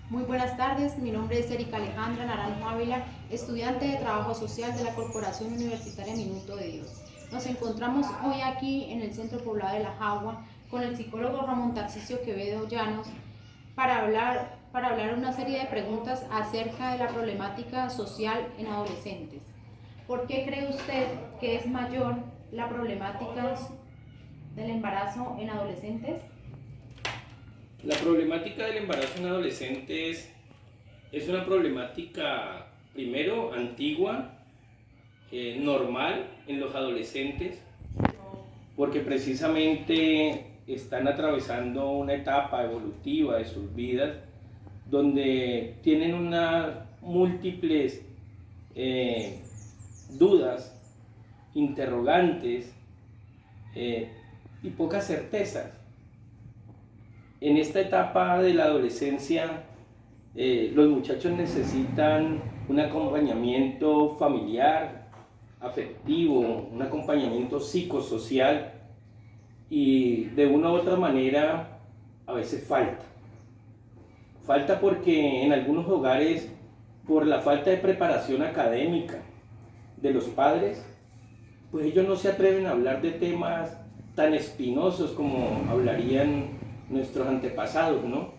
Muy buenas tardes, mi nombre es Erika Alejandra Naranjo Ávila, estudiante de Trabajo Social de la Corporación Universitaria Minuto de Dios. Nos encontramos hoy aquí en el Centro Poblado de La Jagua con el psicólogo Ramón Tarcisio Quevedo Llanos para hablar una serie de preguntas acerca de la problemática social en adolescentes. ¿Por qué cree usted que es mayor la problemática del embarazo en adolescentes? La problemática del embarazo en adolescentes es una problemática, primero, antigua, normal en los adolescentes, porque precisamente están atravesando una etapa evolutiva de sus vidas donde tienen unas múltiples dudas, interrogantes y pocas certezas. En esta etapa de la adolescencia, los muchachos necesitan un acompañamiento familiar, afectivo, un acompañamiento psicosocial y de una u otra manera a veces falta. Falta porque en algunos hogares, por la falta de preparación académica de los padres, pues ellos no se atreven a hablar de temas tan espinosos como hablarían nuestros antepasados, ¿no?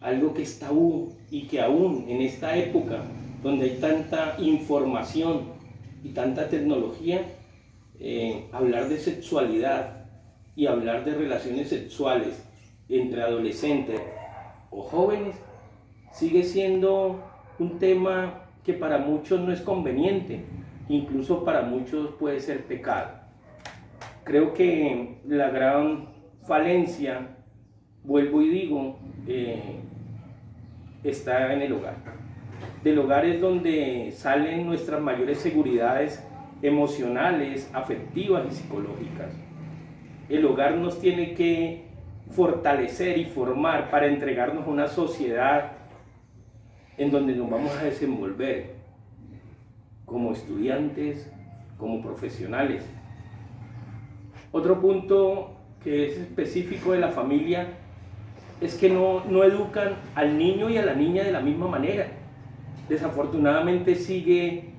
Algo que es tabú y que aún en esta época donde hay tanta información y tanta tecnología, hablar de sexualidad y hablar de relaciones sexuales entre adolescentes o jóvenes sigue siendo un tema que para muchos no es conveniente, incluso para muchos puede ser pecado. Creo que la gran falencia, vuelvo y digo, está en el hogar. Del hogar es donde salen nuestras mayores seguridades emocionales, afectivas y psicológicas. El hogar nos tiene que fortalecer y formar para entregarnos a una sociedad en donde nos vamos a desenvolver como estudiantes, como profesionales. Otro punto que es específico de la familia es que no educan al niño y a la niña de la misma manera. Desafortunadamente sigue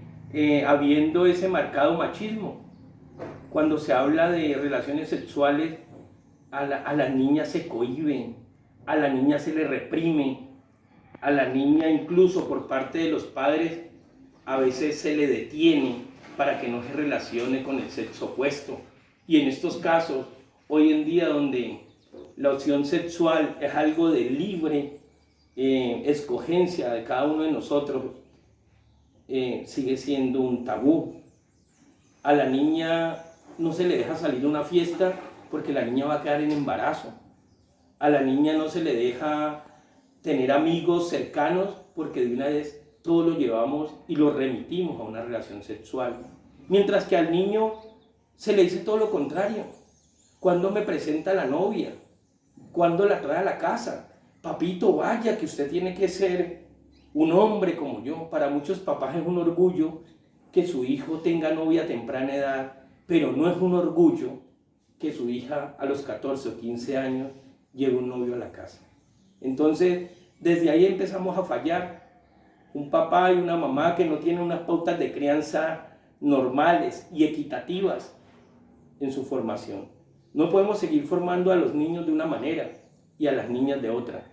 habiendo ese marcado machismo. Cuando se habla de relaciones sexuales, a la niña se cohíbe, a la niña se le reprime, a la niña incluso por parte de los padres a veces se le detiene para que no se relacione con el sexo opuesto. Y en estos casos, hoy en día donde la opción sexual es algo de libre escogencia de cada uno de nosotros, sigue siendo un tabú. A la niña no se le deja salir a una fiesta porque la niña va a quedar en embarazo. A la niña no se le deja tener amigos cercanos porque de una vez todo lo llevamos y lo remitimos a una relación sexual. Mientras que al niño se le dice todo lo contrario. ¿Cuándo me presenta la novia? ¿Cuándo la trae a la casa? Papito, vaya, que usted tiene que ser un hombre como yo. Para muchos papás es un orgullo que su hijo tenga novia a temprana edad, pero no es un orgullo que su hija a los 14 o 15 años lleve un novio a la casa. Entonces, desde ahí empezamos a fallar. Un papá y una mamá que no tienen unas pautas de crianza normales y equitativas en su formación. No podemos seguir formando a los niños de una manera y a las niñas de otra.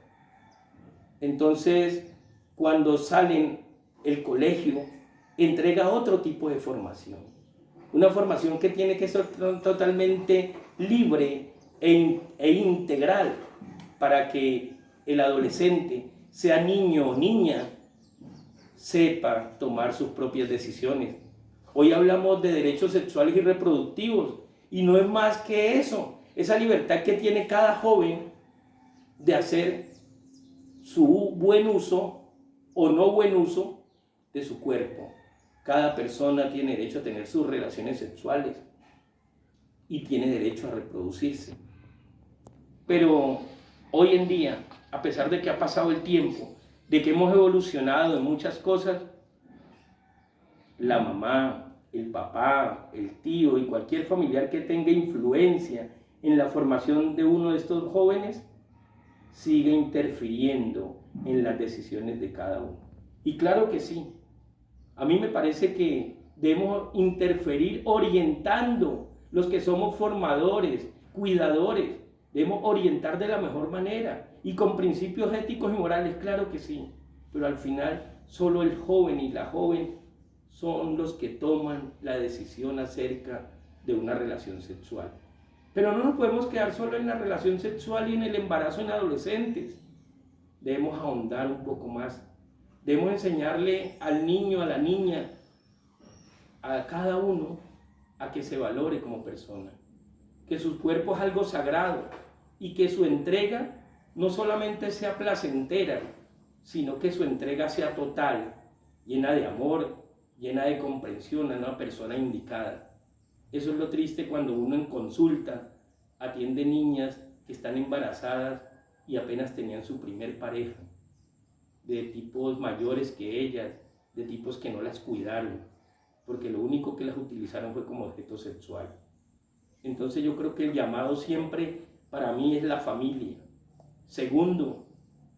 Entonces, cuando salen, el colegio entrega otro tipo de formación. Una formación que tiene que ser totalmente libre e integral para que el adolescente, sea niño o niña, sepa tomar sus propias decisiones. Hoy hablamos de derechos sexuales y reproductivos y no es más que eso, esa libertad que tiene cada joven de hacer su buen uso o no buen uso de su cuerpo. Cada persona tiene derecho a tener sus relaciones sexuales y tiene derecho a reproducirse. Pero hoy en día, a pesar de que ha pasado el tiempo, de que hemos evolucionado en muchas cosas, la mamá, el papá, el tío y cualquier familiar que tenga influencia en la formación de uno de estos jóvenes siga interfiriendo en las decisiones de cada uno. Y claro que sí, a mí me parece que debemos interferir orientando, los que somos formadores, cuidadores, debemos orientar de la mejor manera y con principios éticos y morales, claro que sí, pero al final solo el joven y la joven son los que toman la decisión acerca de una relación sexual. Pero no nos podemos quedar solo en la relación sexual y en el embarazo en adolescentes. Debemos ahondar un poco más. Debemos enseñarle al niño, a la niña, a cada uno, a que se valore como persona, que su cuerpo es algo sagrado y que su entrega no solamente sea placentera, sino que su entrega sea total, llena de amor, llena de comprensión a una persona indicada. Eso es lo triste cuando uno en consulta atiende niñas que están embarazadas y apenas tenían su primer pareja, de tipos mayores que ellas, de tipos que no las cuidaron, porque lo único que las utilizaron fue como objeto sexual. Entonces yo creo que el llamado siempre para mí es la familia. Segundo,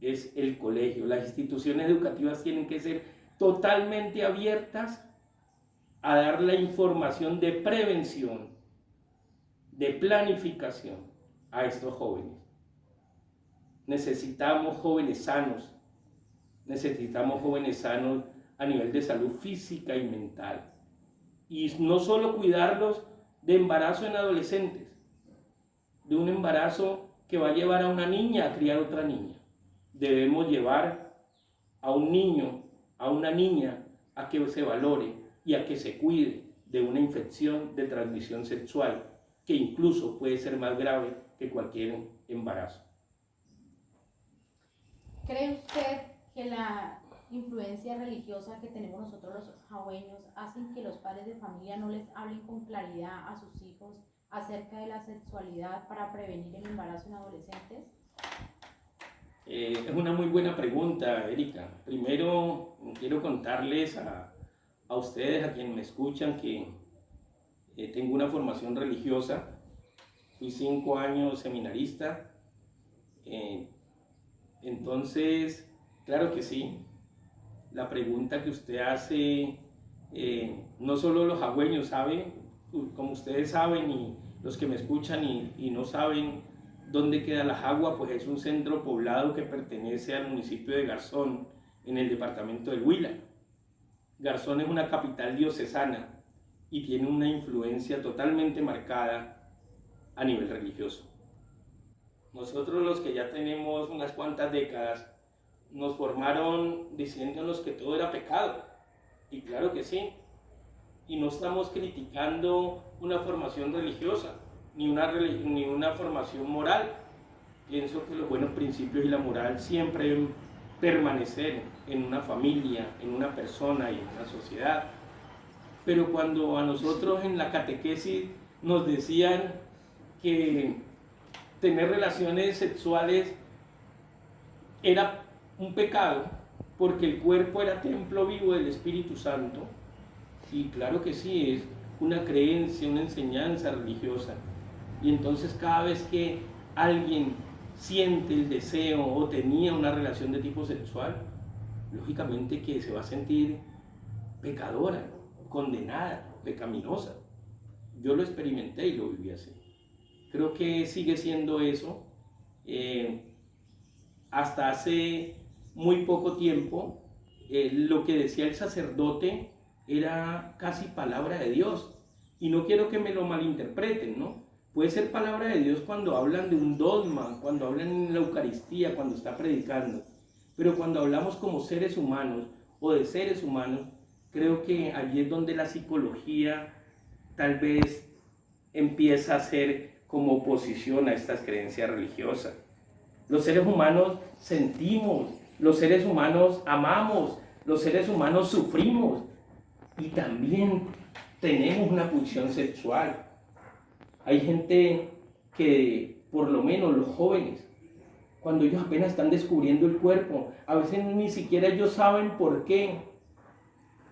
es el colegio. Las instituciones educativas tienen que ser totalmente abiertas a dar la información de prevención, de planificación a estos jóvenes. Necesitamos jóvenes sanos a nivel de salud física y mental. Y no solo cuidarlos de embarazo en adolescentes, de un embarazo que va a llevar a una niña a criar otra niña. Debemos llevar a un niño, a una niña, a que se valore y a que se cuide de una infección de transmisión sexual que incluso puede ser más grave que cualquier embarazo. ¿Cree usted que la influencia religiosa que tenemos nosotros los jagüeños hacen que los padres de familia no les hablen con claridad a sus hijos acerca de la sexualidad para prevenir el embarazo en adolescentes? Es una muy buena pregunta, Erika. Primero quiero contarles a ustedes, a quienes me escuchan, que tengo una formación religiosa. Fui 5 años seminarista. Entonces, claro que sí, la pregunta que usted hace, no solo los jagüeños saben, como ustedes saben y los que me escuchan y no saben dónde queda La Jagua, pues es un centro poblado que pertenece al municipio de Garzón, en el departamento del Huila. Garzón es una capital diocesana y tiene una influencia totalmente marcada a nivel religioso. Nosotros los que ya tenemos unas cuantas décadas, nos formaron diciéndonos que todo era pecado, y claro que sí, y no estamos criticando una formación religiosa, ni una formación moral. Pienso que los buenos principios y la moral siempre deben permanecer en una familia, en una persona y en una sociedad. Pero cuando a nosotros en la catequesis nos decían que tener relaciones sexuales era un pecado porque el cuerpo era templo vivo del Espíritu Santo, y claro que sí, es una creencia, una enseñanza religiosa, y entonces cada vez que alguien siente el deseo o tenía una relación de tipo sexual, lógicamente que se va a sentir pecadora, condenada, pecaminosa. Yo lo experimenté y lo viví así. Creo que sigue siendo eso. Hasta hace muy poco tiempo, lo que decía el sacerdote era casi palabra de Dios. Y no quiero que me lo malinterpreten, ¿no? Puede ser palabra de Dios cuando hablan de un dogma, cuando hablan en la Eucaristía, cuando está predicando. Pero cuando hablamos como seres humanos o de seres humanos, creo que allí es donde la psicología tal vez empieza a ser como oposición a estas creencias religiosas. Los seres humanos sentimos, los seres humanos amamos, los seres humanos sufrimos y también tenemos una pulsión sexual. Hay gente que, por lo menos los jóvenes, cuando ellos apenas están descubriendo el cuerpo, a veces ni siquiera ellos saben por qué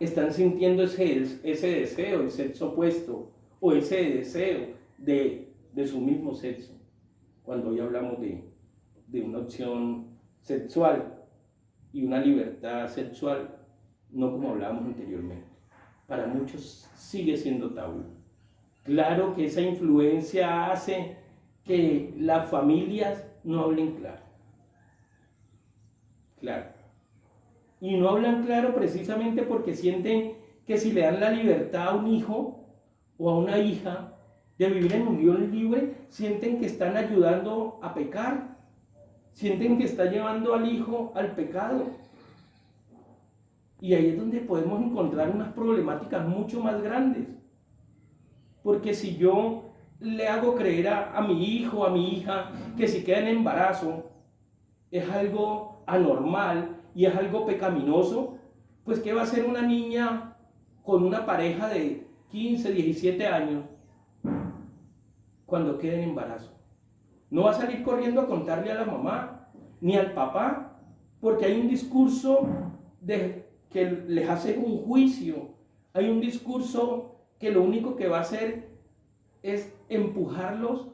están sintiendo ese deseo, el sexo opuesto, o ese deseo de su mismo sexo, cuando hoy hablamos de de una opción sexual y una libertad sexual, no como hablábamos anteriormente. Para muchos sigue siendo tabú. Claro que esa influencia hace que las familias no hablen claro. Claro. Y no hablan claro precisamente porque sienten que si le dan la libertad a un hijo o a una hija de vivir en unión libre, sienten que están ayudando a pecar, sienten que está llevando al hijo al pecado. Y ahí es donde podemos encontrar unas problemáticas mucho más grandes. Porque si yo le hago creer a mi hijo, a mi hija, que si queda en embarazo es algo anormal y es algo pecaminoso, pues ¿qué va a hacer una niña con una pareja de 15, 17 años cuando quede en embarazo? No va a salir corriendo a contarle a la mamá ni al papá, porque hay un discurso que les hace un juicio, hay un discurso que lo único que va a hacer es empujarlos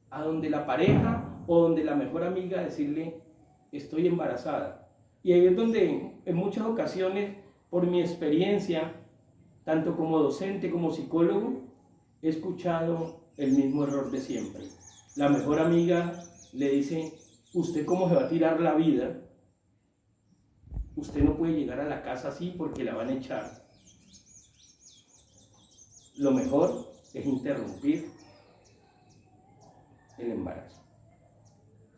a donde la pareja o donde la mejor amiga decirle estoy embarazada. Y ahí es donde en muchas ocasiones, por mi experiencia, tanto como docente como psicólogo, he escuchado el mismo error de siempre. La mejor amiga le dice, ¿usted cómo se va a tirar la vida? Usted no puede llegar a la casa así porque la van a echar. Lo mejor es interrumpir el embarazo.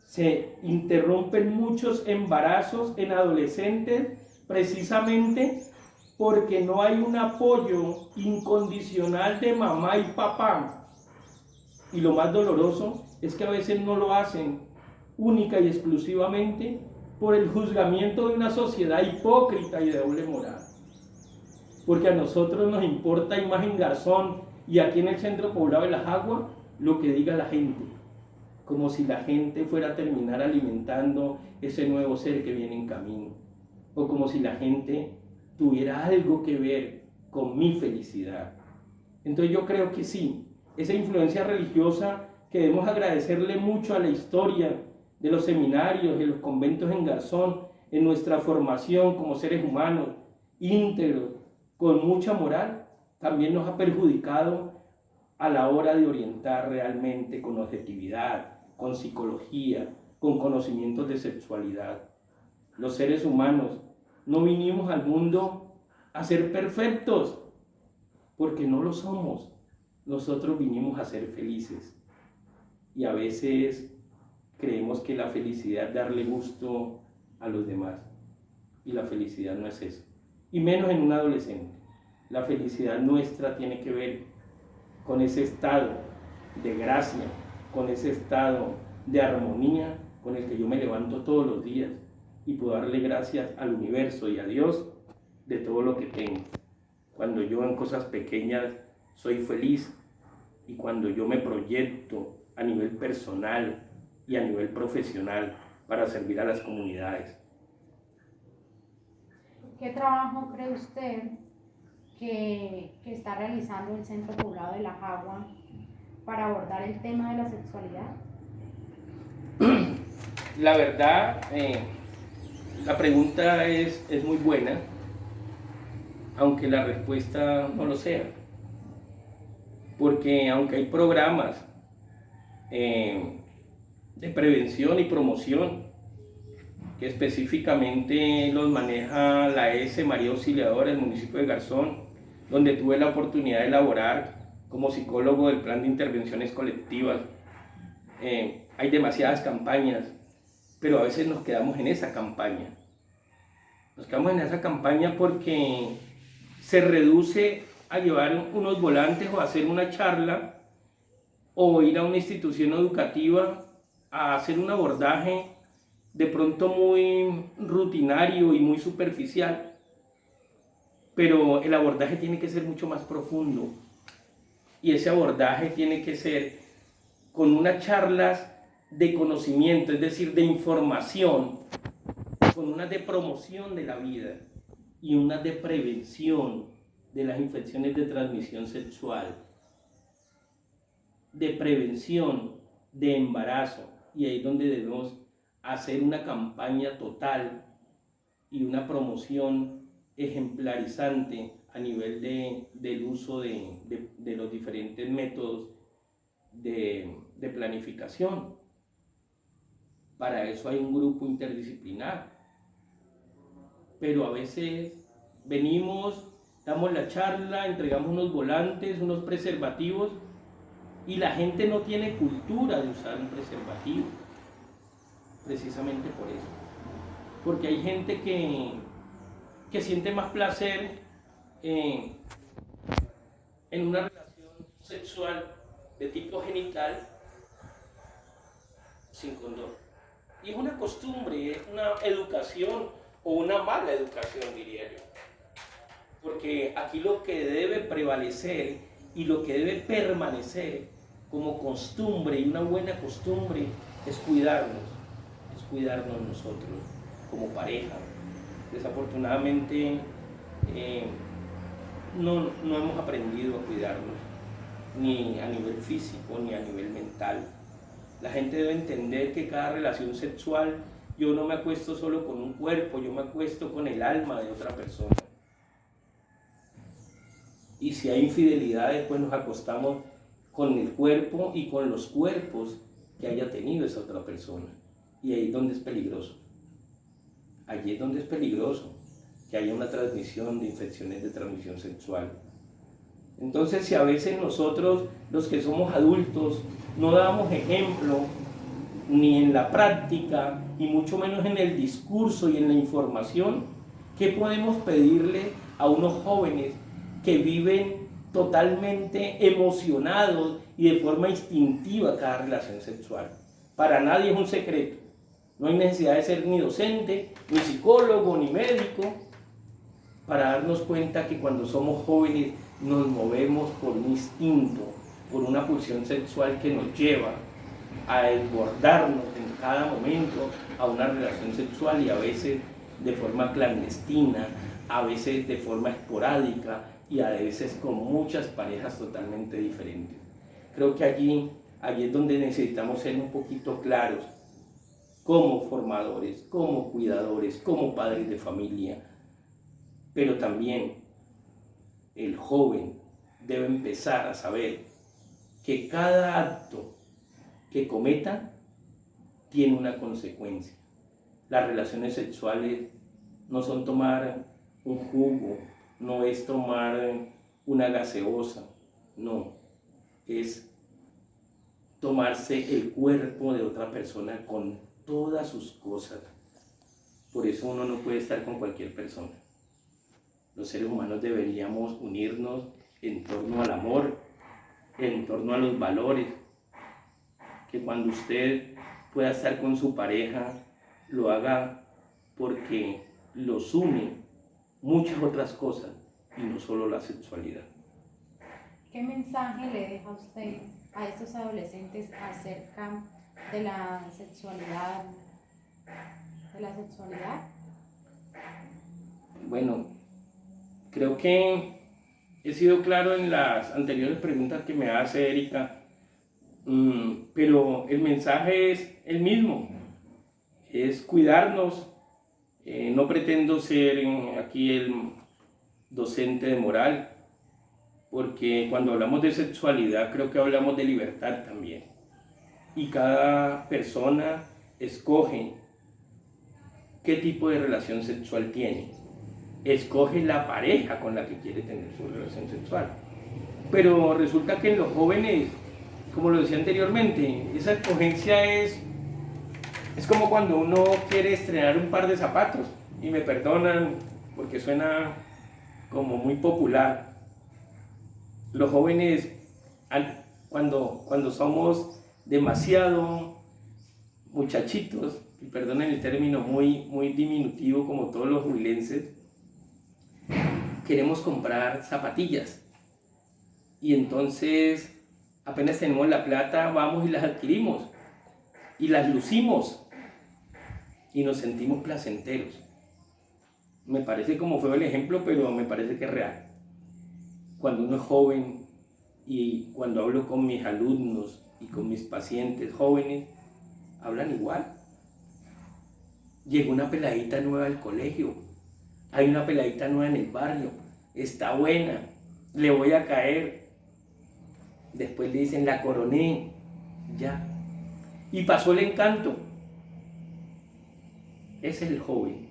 Se interrumpen muchos embarazos en adolescentes precisamente porque no hay un apoyo incondicional de mamá y papá. Y lo más doloroso es que a veces no lo hacen única y exclusivamente por el juzgamiento de una sociedad hipócrita y de doble moral. Porque a nosotros nos importa Imagen Garzón y aquí en el Centro Poblado de Las Aguas lo que diga la gente, como si la gente fuera a terminar alimentando ese nuevo ser que viene en camino, o como si la gente tuviera algo que ver con mi felicidad. Entonces yo creo que sí, esa influencia religiosa que debemos agradecerle mucho a la historia de los seminarios, de los conventos en Garzón, en nuestra formación como seres humanos, íntegros, con mucha moral, también nos ha perjudicado a la hora de orientar realmente con objetividad, con psicología, con conocimientos de sexualidad. Los seres humanos no vinimos al mundo a ser perfectos, porque no lo somos. Nosotros vinimos a ser felices. Y a veces creemos que la felicidad es darle gusto a los demás. Y la felicidad no es eso. Y menos en un adolescente. La felicidad nuestra tiene que ver con ese estado de gracia, con ese estado de armonía con el que yo me levanto todos los días y puedo darle gracias al universo y a Dios de todo lo que tengo. Cuando yo en cosas pequeñas soy feliz y cuando yo me proyecto a nivel personal y a nivel profesional para servir a las comunidades. ¿Qué trabajo cree usted que está realizando el Centro Poblado de La Jagua para abordar el tema de la sexualidad? La verdad, la pregunta es muy buena, aunque la respuesta no lo sea. Porque aunque hay programas de prevención y promoción que específicamente los maneja la ES María Auxiliadora del municipio de Garzón, donde tuve la oportunidad de elaborar como psicólogo del plan de intervenciones colectivas. Hay demasiadas campañas, pero a veces nos quedamos en esa campaña. Nos quedamos en esa campaña porque se reduce a llevar unos volantes o a hacer una charla o ir a una institución educativa a hacer un abordaje de pronto muy rutinario y muy superficial, pero el abordaje tiene que ser mucho más profundo y ese abordaje tiene que ser con unas charlas de conocimiento, es decir, de información, con unas de promoción de la vida y unas de prevención de las infecciones de transmisión sexual, de prevención de embarazo, y ahí es donde debemos hacer una campaña total y una promoción ejemplarizante a nivel del uso de los diferentes métodos de planificación. Para eso hay un grupo interdisciplinar. Pero a veces venimos, damos la charla, entregamos unos volantes, unos preservativos, y la gente no tiene cultura de usar un preservativo. Precisamente por eso. Porque hay gente que siente más placer en una relación sexual de tipo genital sin condón. Y es una costumbre, es una educación o una mala educación, diría yo. Porque aquí lo que debe prevalecer y lo que debe permanecer como costumbre y una buena costumbre es cuidarnos nosotros como pareja. Desafortunadamente no hemos aprendido a cuidarnos, ni a nivel físico ni a nivel mental. La gente debe entender que cada relación sexual, yo no me acuesto solo con un cuerpo, yo me acuesto con el alma de otra persona. Y si hay infidelidades, pues nos acostamos con el cuerpo y con los cuerpos que haya tenido esa otra persona. Y ahí es donde es peligroso. Allí es donde es peligroso que haya una transmisión de infecciones de transmisión sexual. Entonces, si a veces nosotros, los que somos adultos, no damos ejemplo ni en la práctica y mucho menos en el discurso y en la información, ¿qué podemos pedirle a unos jóvenes que viven totalmente emocionados y de forma instintiva cada relación sexual? Para nadie es un secreto. No hay necesidad de ser ni docente, ni psicólogo, ni médico, para darnos cuenta que cuando somos jóvenes nos movemos por un instinto, por una pulsión sexual que nos lleva a desbordarnos en cada momento a una relación sexual, y a veces de forma clandestina, a veces de forma esporádica y a veces con muchas parejas totalmente diferentes. Creo que allí es donde necesitamos ser un poquito claros como formadores, como cuidadores, como padres de familia, pero también el joven debe empezar a saber que cada acto que cometa tiene una consecuencia. Las relaciones sexuales no son tomar un jugo, no es tomar una gaseosa, no, es tomarse el cuerpo de otra persona con todas sus cosas. Por eso uno no puede estar con cualquier persona. Los seres humanos deberíamos unirnos en torno al amor, en torno a los valores, que cuando usted pueda estar con su pareja, lo haga porque los une muchas otras cosas y no solo la sexualidad. ¿Qué mensaje le deja usted a estos adolescentes acerca de la sexualidad? Bueno, creo que he sido claro en las anteriores preguntas que me hace Erika, pero el mensaje es el mismo, es cuidarnos. No pretendo ser aquí el docente de moral, porque cuando hablamos de sexualidad creo que hablamos de libertad también. Y cada persona escoge qué tipo de relación sexual tiene. Escoge la pareja con la que quiere tener su relación sexual. Pero resulta que en los jóvenes, como lo decía anteriormente, esa escogencia es como cuando uno quiere estrenar un par de zapatos, y me perdonan porque suena como muy popular. Los jóvenes, cuando somos demasiado muchachitos, y perdonen el término muy diminutivo como todos los huilenses, queremos comprar zapatillas. Y entonces, apenas tenemos la plata, vamos y las adquirimos. Y las lucimos. Y nos sentimos placenteros. Me parece como feo el ejemplo, pero me parece que es real. Cuando uno es joven, y cuando hablo con mis alumnos y con mis pacientes jóvenes, hablan igual. llegó una peladita nueva al colegio, hay una peladita nueva en el barrio, está buena, le voy a caer. Después le dicen, la coroné, ya. Y pasó el encanto. Ese es el joven,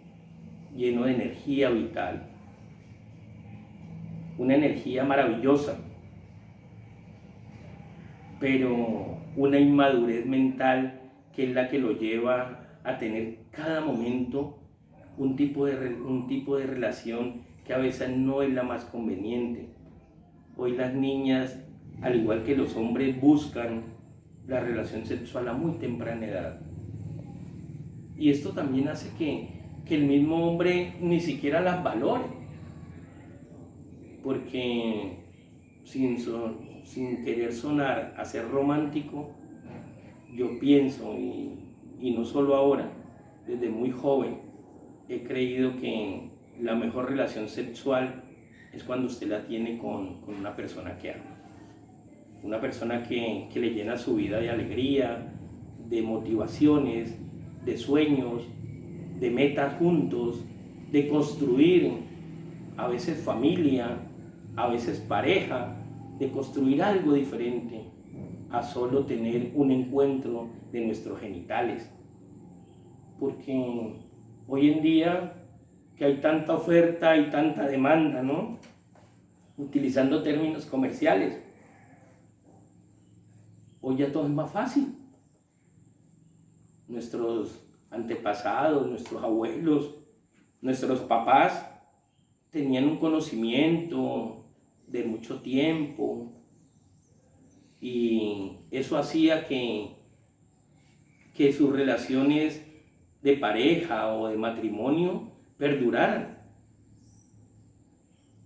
lleno de energía vital, una energía maravillosa, pero una inmadurez mental que es la que lo lleva a tener cada momento un tipo de relación que a veces no es la más conveniente. Hoy las niñas, al igual que los hombres, buscan la relación sexual a muy temprana edad. Y esto también hace que el mismo hombre ni siquiera las valore, porque sin querer sonar a ser romántico, yo pienso, y no solo ahora, desde muy joven, he creído que la mejor relación sexual es cuando usted la tiene con una persona que ama. Una persona que le llena su vida de alegría, de motivaciones, de sueños, de metas juntos, de construir a veces familia, a veces pareja, de construir algo diferente a solo tener un encuentro de nuestros genitales. Porque hoy en día que hay tanta oferta y tanta demanda, ¿no? Utilizando términos comerciales, hoy ya todo es más fácil. Nuestros antepasados, nuestros abuelos, nuestros papás tenían un conocimiento de mucho tiempo y eso hacía que sus relaciones de pareja o de matrimonio perduraran,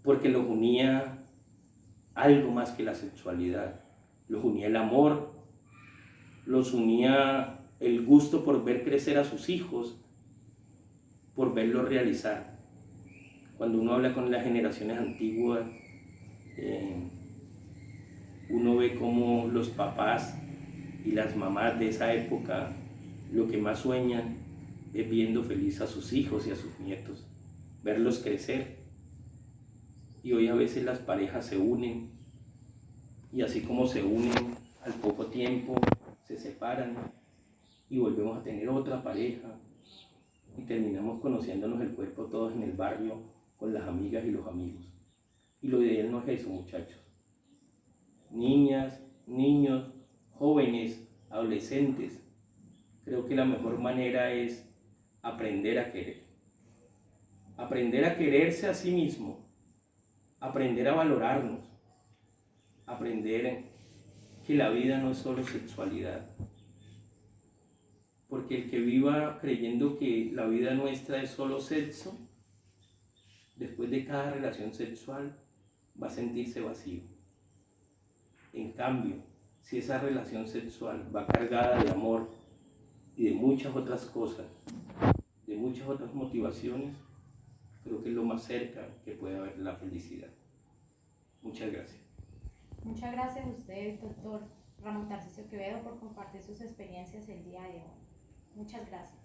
porque los unía algo más que la sexualidad, los unía el amor, los unía el gusto por ver crecer a sus hijos, por verlos realizar. Cuando uno habla con las generaciones antiguas, uno ve cómo los papás y las mamás de esa época lo que más sueñan es viendo feliz a sus hijos y a sus nietos, verlos crecer. Y hoy a veces las parejas se unen y así como se unen, al poco tiempo se separan y volvemos a tener otra pareja y terminamos conociéndonos el cuerpo todos en el barrio con las amigas y los amigos. Y lo ideal no es eso, muchachos. Niñas, niños, jóvenes, adolescentes, creo que la mejor manera es aprender a querer. Aprender a quererse a sí mismo, aprender a valorarnos, aprender que la vida no es solo sexualidad. Porque el que viva creyendo que la vida nuestra es solo sexo, después de cada relación sexual va a sentirse vacío. En cambio, si esa relación sexual va cargada de amor y de muchas otras cosas, de muchas otras motivaciones, creo que es lo más cerca que puede haber la felicidad. Muchas gracias. Muchas gracias a usted, doctor Ramón Tarcisio Quevedo, por compartir sus experiencias el día de hoy. Muchas gracias.